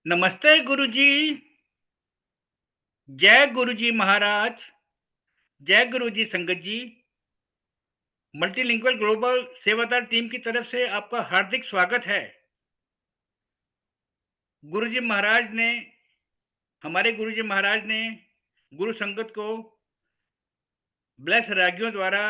नमस्ते गुरुजी। जय गुरुजी महाराज। जय गुरुजी संगत जी। मल्टीलिंगुअल ग्लोबल सेवादार टीम की तरफ से आपका हार्दिक स्वागत है। गुरुजी महाराज ने हमारे गुरुजी महाराज ने गुरु संगत को ब्लेस रागियों द्वारा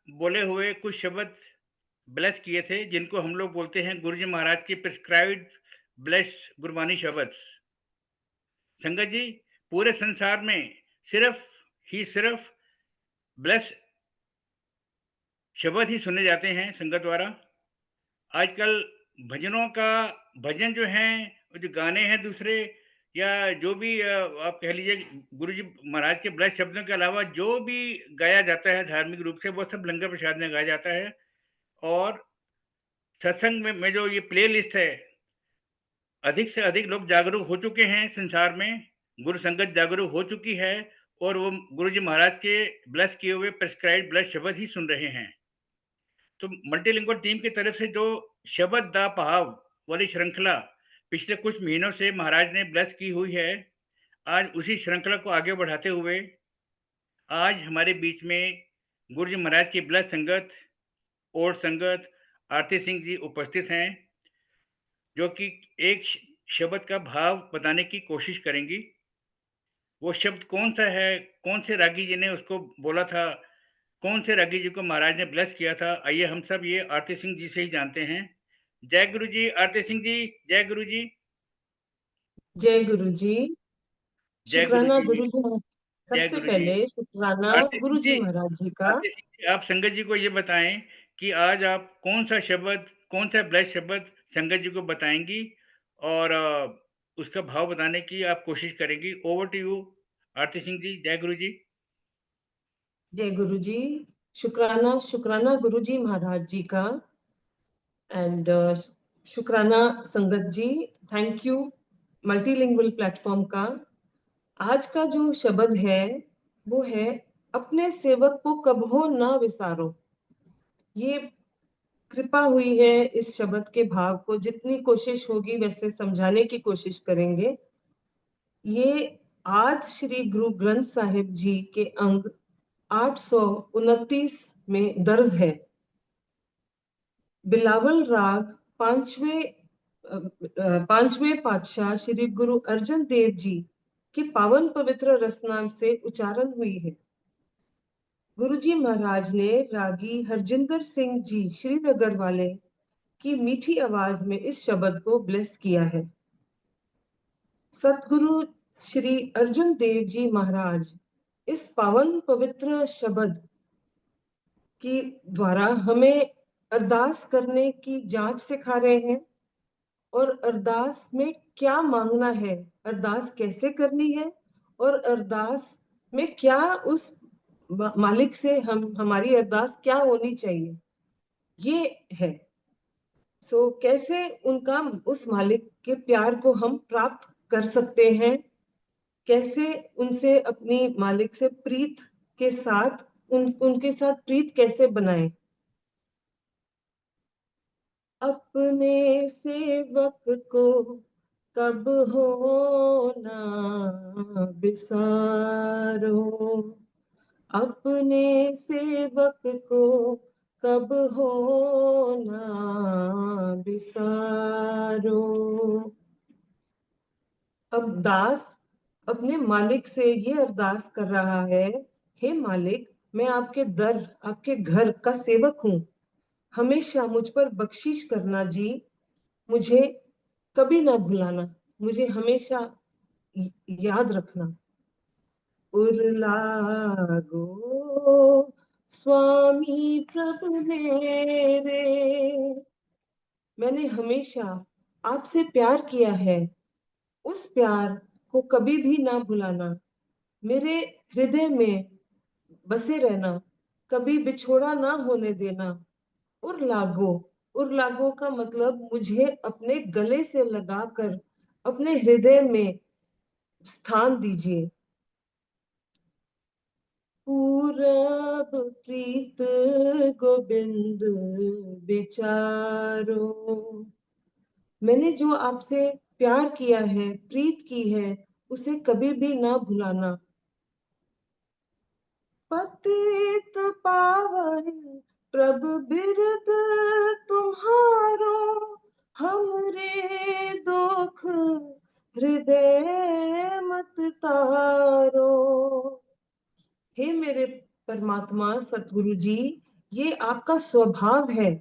बोले हुए कुछ शब्द ब्लेस किए थे, जिनको हम लोग बोलते हैं गुरुजी महाराज की प्रिस्क्राइब्ड ब्लेस गुरबानी शब्द। संगत जी, पूरे संसार में सिर्फ ब्लेस शब्द ही सुने जाते हैं संगत द्वारा। आजकल भजनों का भजन जो हैं, जो गाने हैं दूसरे, या जो भी आप कह लीजिए गुरु जी महाराज के ब्लेस शब्दों के अलावा जो भी गाया जाता है धार्मिक रूप से, वो सब लंगर प्रसाद में गाया जाता है। और सत्संग में जो ये प्ले लिस्ट है, अधिक से अधिक लोग जागरूक हो चुके हैं संसार में, गुरु संगत जागरूक हो चुकी है, और वो गुरु जी महाराज के ब्लेस किए हुए प्रिस्क्राइब्ड ब्लेस शब्द ही सुन रहे हैं। तो मल्टीलिंगुअल टीम की तरफ से जो शब्द दा भाव वाली श्रृंखला पिछले कुछ महीनों से महाराज ने ब्लेस की हुई है, आज उसी श्रृंखला को आगे बढ़ाते हुए आज हमारे बीच में गुरु जी महाराज की ब्लेस संगत और संगत आरती सिंह जी उपस्थित हैं, जो कि एक शब्द का भाव बताने की कोशिश करेंगी। वो शब्द कौन सा है, कौन से रागी जी ने उसको बोला था, कौन से रागी जी को महाराज ने ब्लेस किया था, आइए हम सब ये आरती सिंह जी से ही जानते हैं। जय गुरु जी आरती सिंह जी। जय गुरु जी। जय गुरु जी। जय गुरु शुक्राना जी। गुरु जी। जय सबसे गुरु जी। पहले शुक्राना आरती सिंह गुरु जी जी, महाराज जी का। आरती सिंह जी, आप संगत जी को ये बताएं कि आज आप कौन सा शब्द, कौन सा ब्लेस शब्द संगत जी को बताएंगी, और उसका भाव बताने की आप कोशिश करेंगी। ओवर टू यू आरती सिंह जी। जय गुरु जी। जय गुरु जी। शुक्राना शुक्राना गुरु जी महाराज जी का। एंड शुक्राना संगत जी। थैंक यू मल्टीलिंगुअल प्लेटफॉर्म का। आज का जो शब्द है वो है, अपने सेवक को कबहो ना विसारो। ये कृपा हुई है इस शब्द के भाव को जितनी कोशिश होगी वैसे समझाने की कोशिश करेंगे। ये आद श्री गुरु ग्रंथ साहिब जी के अंग 829 में दर्ज है। बिलावल राग पांचवें पातशाह श्री गुरु अर्जन देव जी के पावन पवित्र रसनाम से उच्चारण हुई है। गुरु जी महाराज ने रागी हरजिंदर सिंह जी श्रीनगर वाले की मीठी आवाज में इस शब्द को ब्लेस किया है। सतगुरु श्री अर्जुन देव जी महाराज इस पावन पवित्र शब्द की द्वारा हमें अरदास करने की जांच सिखा रहे हैं, और अरदास में क्या मांगना है, अरदास कैसे करनी है, और अरदास में क्या उस मालिक से हमारी अरदास क्या होनी चाहिए, ये है। कैसे उनका, उस मालिक के प्यार को हम प्राप्त कर सकते हैं, कैसे उनसे अपनी मालिक से प्रीत के साथ उनके साथ प्रीत कैसे बनाएं। अपने सेवक को कब हो ना बिसारो, अपने सेवक को कब हो ना बिसारो। अब दास अपने मालिक से ये अरदास कर रहा है, हे मालिक, मैं आपके दर, आपके घर का सेवक हूँ, हमेशा मुझ पर बख्शिश करना जी, मुझे कभी ना भुलाना, मुझे हमेशा याद रखना। उरलागो स्वामी प्रभु मेरे, मैंने हमेशा आपसे प्यार किया है, उस प्यार को कभी भी ना भुलाना, मेरे हृदय में बसे रहना, कभी बिछोड़ा ना होने देना। उरलागो, उरलागो का मतलब मुझे अपने गले से लगाकर अपने हृदय में स्थान दीजिए। पूरब प्रीत गोविंद विचारो, मैंने जो आपसे प्यार किया है, प्रीत की है, उसे कभी भी ना भुलाना। पतित पावन प्रभु बिरद तुम्हारो, हमरे दुख हृदय मत तारो। हे मेरे परमात्मा सतगुरु जी, ये आपका स्वभाव है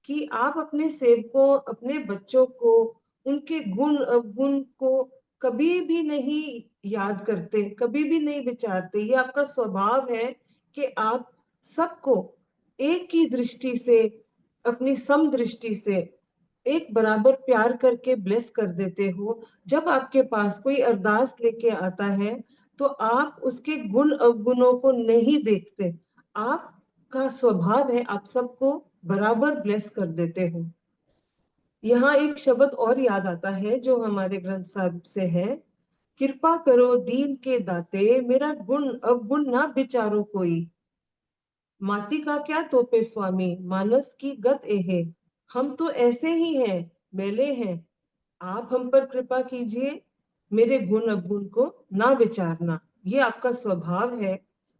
कि आप अपने सेवकों, अपने बच्चों को, उनके गुण अवगुण को कभी भी नहीं याद करते, कभी भी नहीं विचारते। ये आपका स्वभाव है कि आप सबको एक ही दृष्टि से, अपनी सम दृष्टि से एक बराबर प्यार करके ब्लेस कर देते हो। जब आपके पास कोई अरदास लेके आता है तो आप उसके गुण अवगुणों को नहीं देखते, आपका स्वभाव है आप सबको बराबर ब्लेस कर देते हो। यहाँ एक शब्द और याद आता है जो हमारे ग्रंथ साहिब से है, कृपा करो दीन के दाते, मेरा गुण अवगुण ना विचारो कोई। माटी का क्या तोपे स्वामी, मानस की गत एहे। हम तो ऐसे ही हैं, मैले हैं, आप हम पर कृपा कीजिए, मेरे गुण अवगुण को ना विचारना। ये आपका स्वभाव है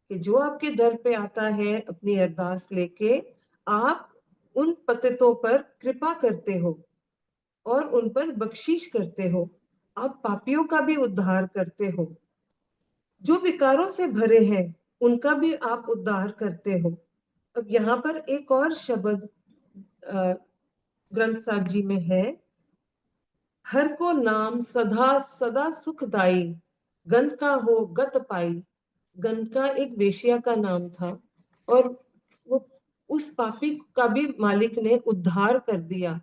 कि जो आपके दर पे आता है अपनी अरदास लेके, आप उन पतितों पर कृपा करते हो और उन पर बख्शीश करते हो। आप पापियों का भी उद्धार करते हो, जो विकारों से भरे हैं उनका भी आप उद्धार करते हो। अब यहाँ पर एक और शब्द ग्रंथ साहिब जी में है, हर को नाम सदा सदा सुखदाई, गन का हो गत पाई। गन का एक वेश्या का नाम था और वो उस पापी का भी मालिक ने उद्धार कर दिया।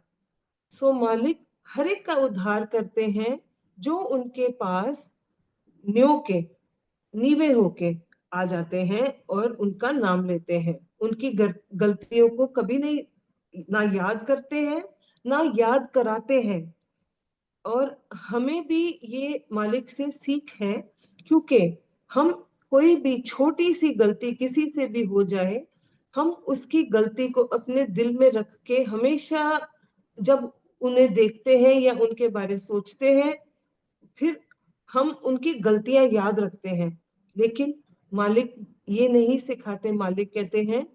सो मालिक हर एक का उद्धार करते हैं जो उनके पास न्यो के नीवे होके आ जाते हैं और उनका नाम लेते हैं। उनकी गलतियों को कभी नहीं ना याद करते हैं, ना याद कराते हैं। और हमें भी ये मालिक से सीख है, क्योंकि हम कोई भी छोटी सी गलती किसी से भी हो जाए, हम उसकी गलती को अपने दिल में रख के हमेशा जब उन्हें देखते हैं या उनके बारे सोचते हैं, फिर हम उनकी गलतियां याद रखते हैं। लेकिन मालिक ये नहीं सिखाते, मालिक कहते हैं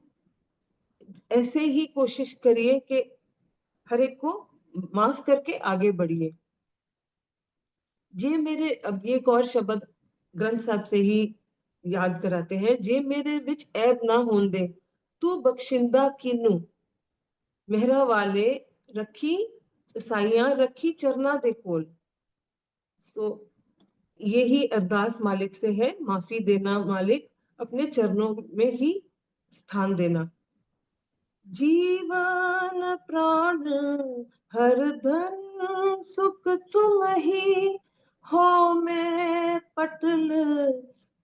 ऐसे ही कोशिश करिए कि हर एक को माफ करके आगे बढ़िए। जे मेरे, अब एक और शब्द ग्रंथ साहब से ही याद कराते हैं, जे मेरे विच ऐब ना होन दे, तू बख्शिंदा किन्नू, मेहरा वाले रखी साइयां रखी चरना दे कोल। सो यही अरदास मालिक से है, माफी देना मालिक, अपने चरणों में ही स्थान देना। जीवन प्राण हर धन सुख तुम ही, हो मैं पटल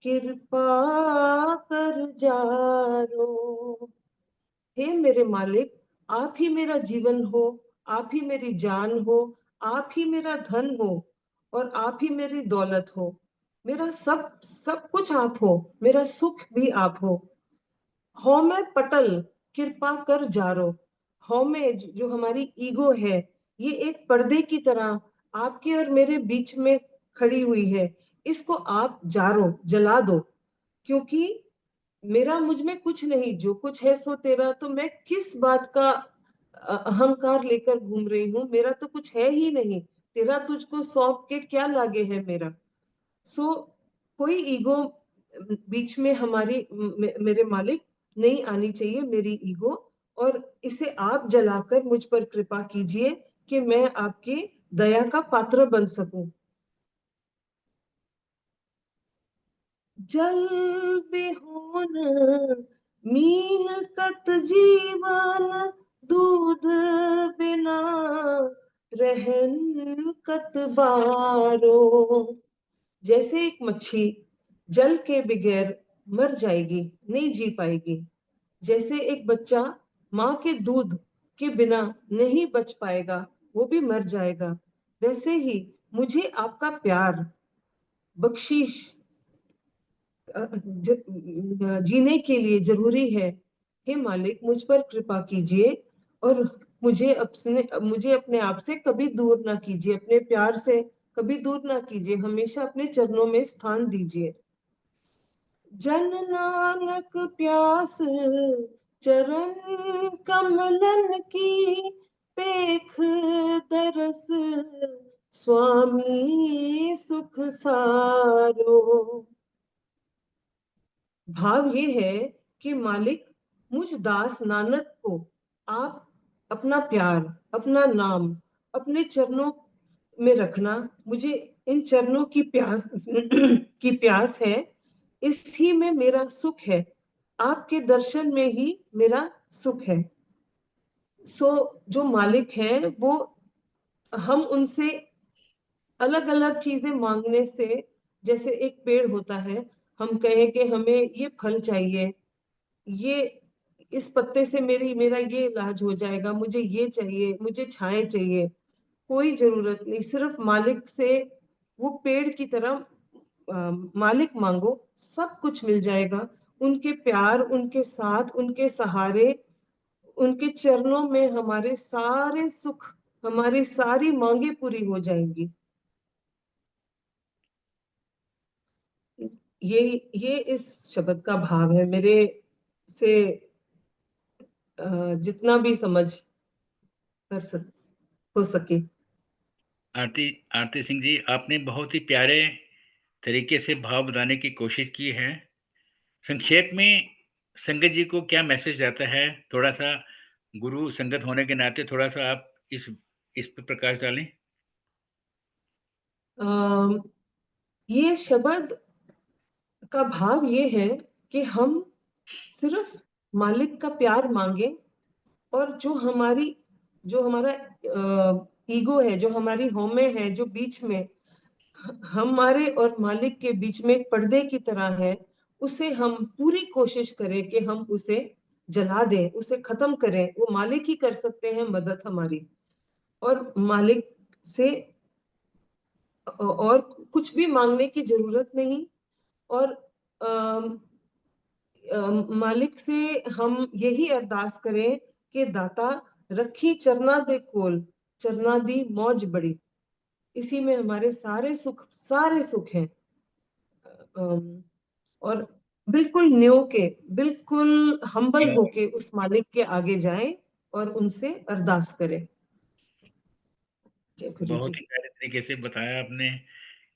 कृपा कर जारो। हे मेरे मालिक, आप ही मेरा जीवन हो, आप ही मेरी जान हो, आप ही मेरा धन हो और आप ही मेरी दौलत हो। मेरा सब सब कुछ आप हो, मेरा सुख भी आप हो मैं पटल कृपा कर जारो। हो में जो हमारी ईगो है, ये एक पर्दे की तरह आपके और मेरे बीच में खड़ी हुई है। इसको आप जारो, जला दो, क्योंकि मेरा मुझ में कुछ नहीं, जो कुछ है सो तेरा। तो मैं किस बात का अहंकार लेकर घूम रही हूँ, मेरा तो कुछ है ही नहीं। तेरा तुझको सौंप के क्या लागे है मेरा। सो कोई ईगो बीच में हमारी मेरे मालिक नहीं आनी चाहिए, मेरी ईगो। और इसे आप जलाकर मुझ पर कृपा कीजिए कि मैं आपकी दया का पात्र बन सकूं। जल बिहोन मीन कत जीवन, दूध बिना रहन कत बारो। जैसे एक मच्छी जल के बगैर मर जाएगी, नहीं जी पाएगी, जैसे एक बच्चा माँ के दूध के बिना नहीं बच पाएगा, वो भी मर जाएगा, वैसे ही मुझे आपका प्यार, बख्शीश जीने के लिए जरूरी है। हे मालिक, मुझ पर कृपा कीजिए और मुझे अपने आप से कभी दूर ना कीजिए, अपने प्यार से कभी दूर ना कीजिए, हमेशा अपने चरणों में स्थान दीजिए। जन नानक प्यास चरण कमलन की, पेख दरस स्वामी सुख सारो। भाव ये है कि मालिक, मुझ दास नानक को आप अपना प्यार, अपना नाम अपने चरणों में रखना। मुझे इन चरणों की प्यास की प्यास है, इसी में मेरा सुख है, आपके दर्शन में ही मेरा सुख है। सो जो मालिक हैं वो, हम उनसे अलग अलग चीजें मांगने से, जैसे एक पेड़ होता है, हम कहें कि हमें ये फल चाहिए, ये इस पत्ते से मेरा ये इलाज हो जाएगा, मुझे ये चाहिए, मुझे छाए चाहिए, कोई जरूरत नहीं, सिर्फ मालिक से वो पेड़ की तरह मालिक मांगो, सब कुछ मिल जाएगा। उनके प्यार, उनके साथ, उनके सहारे, उनके चरणों में हमारे सारे सुख, हमारी सारी मांगे पूरी हो जाएंगी। ये इस शब्द का भाव है, मेरे से जितना भी समझ कर हो सके। आरती आरती सिंह जी, आपने बहुत ही प्यारे तरीके से भाव बताने की कोशिश की है। संक्षेप में संगत जी को क्या मैसेज जाता है? थोड़ा-सा गुरु संगत होने के नाते थोड़ा-सा आप इस पे प्रकाश डालें। ये शब्द का भाव ये है कि हम सिर्फ मालिक का प्यार मांगे, और जो हमारा ईगो है, जो हमारी हौमे है, जो बीच में हमारे और मालिक के बीच में एक पर्दे की तरह है, उसे हम पूरी कोशिश करें कि हम उसे जला दें, उसे खत्म करें। वो मालिक ही कर सकते हैं मदद हमारी, और मालिक से और कुछ भी मांगने की जरूरत नहीं। और मालिक से हम यही अरदास करें कि दाता रखी चरना दे कोल, चरना दी मौज बड़ी। इसी में हमारे सारे सुख हैं। और बिल्कुल बिल्कुल हम्बल होके उस मालिक के आगे जाएं और उनसे अरदास करें। जय गुरु बहुत जी। ही प्यारे तरीके से बताया आपने।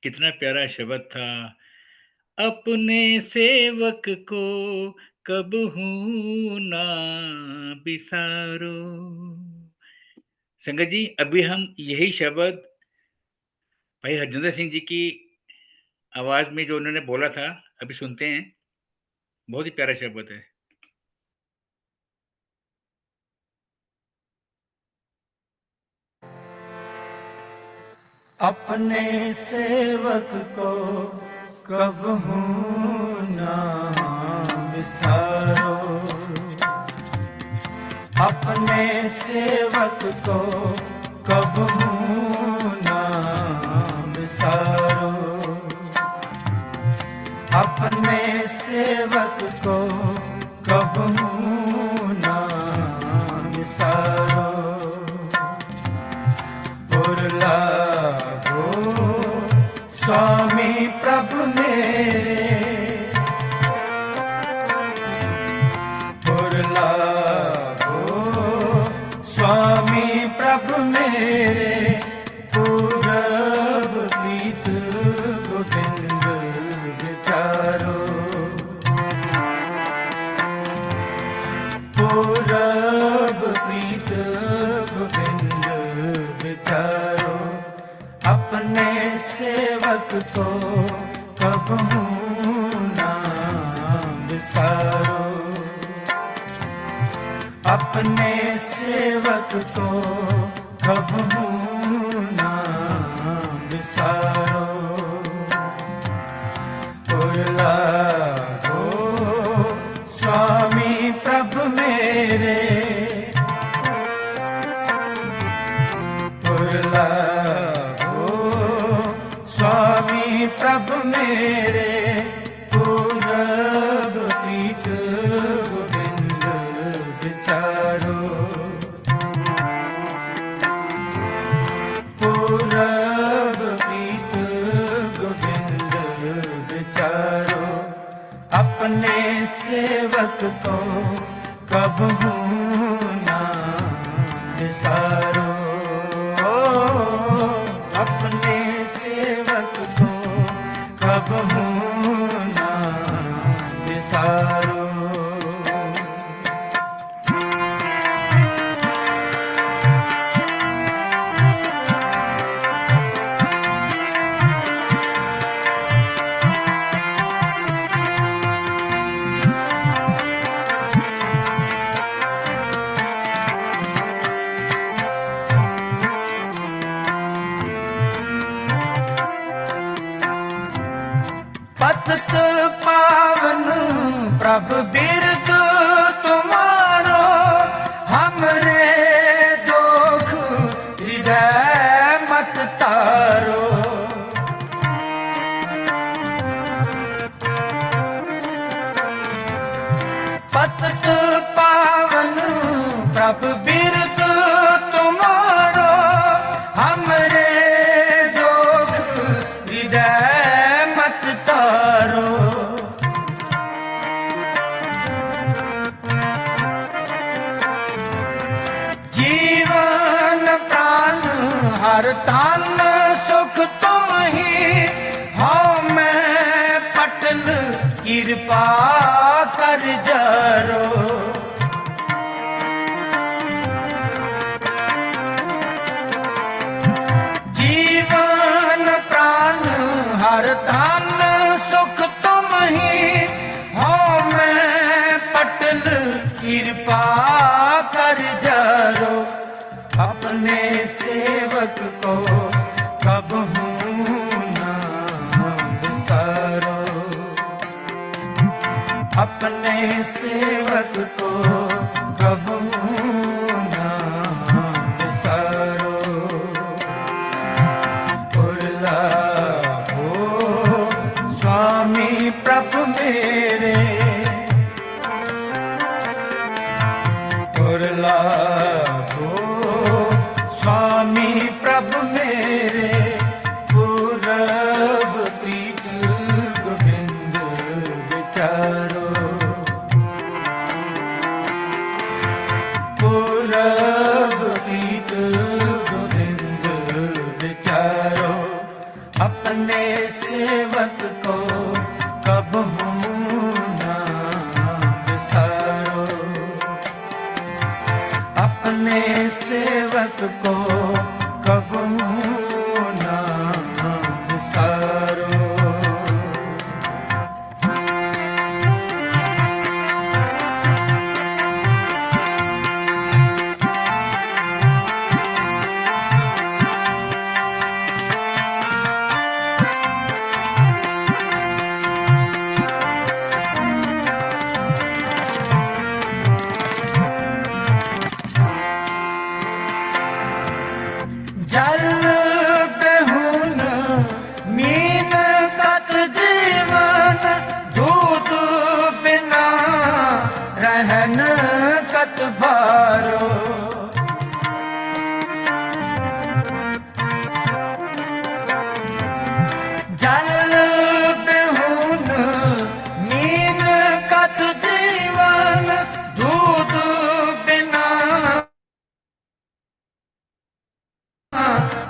कितना प्यारा शब्द था। अपने सेवक को कबहू ना बिसारो। संगत जी, अभी हम यही शब्द भाई हरजिंदर सिंह जी की आवाज़ में जो उन्होंने बोला था, अभी सुनते हैं। बहुत ही प्यारा शब्द है। अपने सेवक को कबहू ना बिसारो, अपने सेवक को कबहू ना बिसारो, अपने सेवक को कबहू ना बिसारो। स्वामी प्रभु मेरे, स्वामी प्रभु मेरे, पूरब प्रीत गोविंद विचारो, पूरब प्रीत गोविंद विचारो। अपने सेवक को कबहू ना बिसारो, अपने सेवक को कबहू ना बिसारो। स्वामी प्रभु मेरे, स्वामी प्रभु मेरे, पूरब प्रीत गोविंद विचारो। विसारो अपने सेवक को कबहू ना विसारो। पतित पावन प्रभु बिरद तुम्हारो, हमरे दुख हृदय मत तारो। पतित पावन प्रभु बिरद तुम्हारो, हमरे दुख हृदय मत तारो। जीवन प्राण हर तन सुख तुम ही हो, मैं पटल कृपा कर जरो। जीवन प्राण हर तन सुख तुम ही हो, मैं पटल कृपा कर जरो। अपने सेवक को कबहू ना विसारो, अपने सेवक को कबहू ना विसारो। उर्ला हो स्वामी प्रभु मेरे, उर्ला हो स्वामी प्रभु मेरे, पूरब प्रीत गोविंद विचारो। पूरब प्रीत गोविंद विचारो, अपने सेवक को कबहू ना विसारो। अपने सेवक को कबहू ना विसारो। जल बेहुन मीन कत जीवन, दूध बिना रहन कत भारो। जल बेहुन मीन कत जीवन, दूध बिना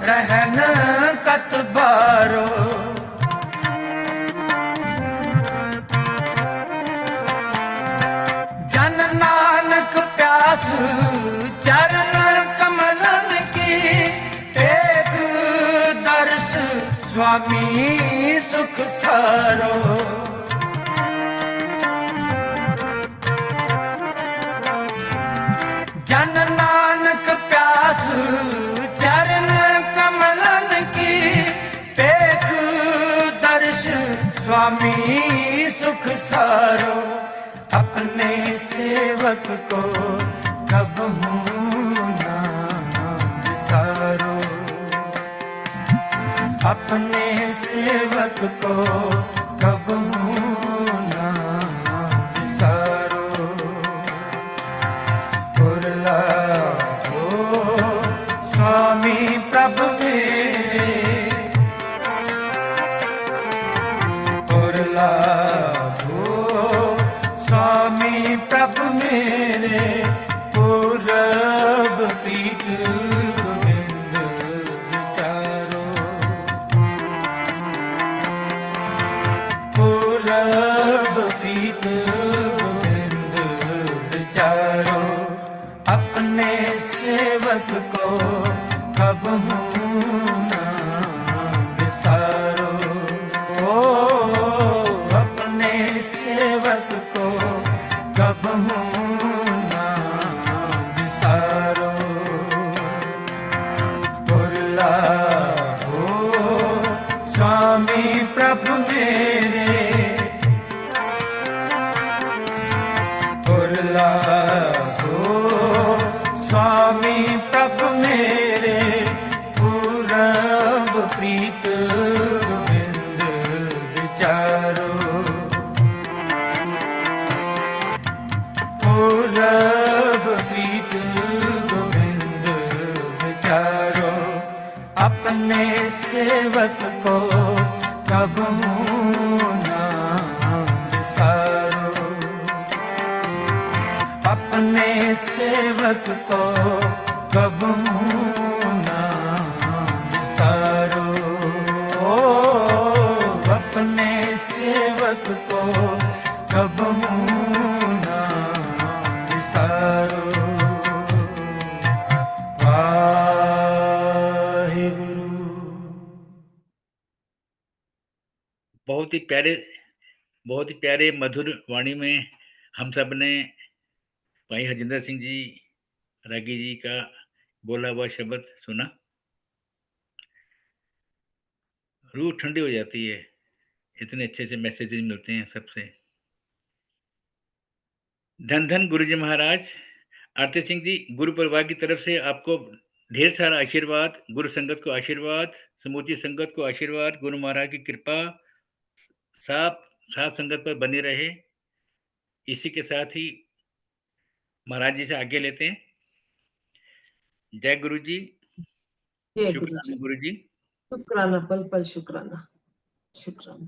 रहन कत बारो। जन नानक प्यास चरण कमलन की, एक दर्श स्वामी सुख सारो। जन नानक प्यास चरण कमलन की, देख दर्श स्वामी सुख सारो। अपने सेवक को कबहू ना विसारो, अपने सेवक को कबहू ना विसारो। उर्ला हो स्वामी प्रभु मेरे, उर्ला हो स्वामी प्रभु मेरे, पूरब प्रीत प्रीत गोविंद विचारो पूरब प्रीत गोविंद विचारो अपने सेवक को कबहू ना विसारो ओ अपने सेवक को कबहू ना विसारो कुरला हो स्वामी प्रभु मेरे कुरला हो स्वामी प्रभु मेरे पूरब प्रीत गोविंद विचारो पूरब प्रीत गोविंद विचारो अपने सेवक को कबहू ना विसारो अपने सेवक को कबहू ना विसारो ओ अपने सेवक को कबहू ना विसारो वाहिगुरु। बहुत ही प्यारे मधुर वाणी में हम सब ने भाई हरजिंदर सिंह जी रागी जी का बोला हुआ शब्द सुना। रूह ठंडी हो जाती है, इतने अच्छे से मैसेजेस मिलते हैं सबसे। धन धन गुरु जी महाराज। आरती सिंह जी, गुरु परिवार की तरफ से आपको ढेर सारा आशीर्वाद, गुरु संगत को आशीर्वाद, समूची संगत को आशीर्वाद, गुरु महाराज की कृपा साथ संगत पर बनी रहे। इसी के साथ ही महाराज जी से आगे लेते हैं। जय गुरु जी। जय गुरु जी। शुक्राना गुरु जी। शुक्राना, पल पल शुक्राना। शुक्राना।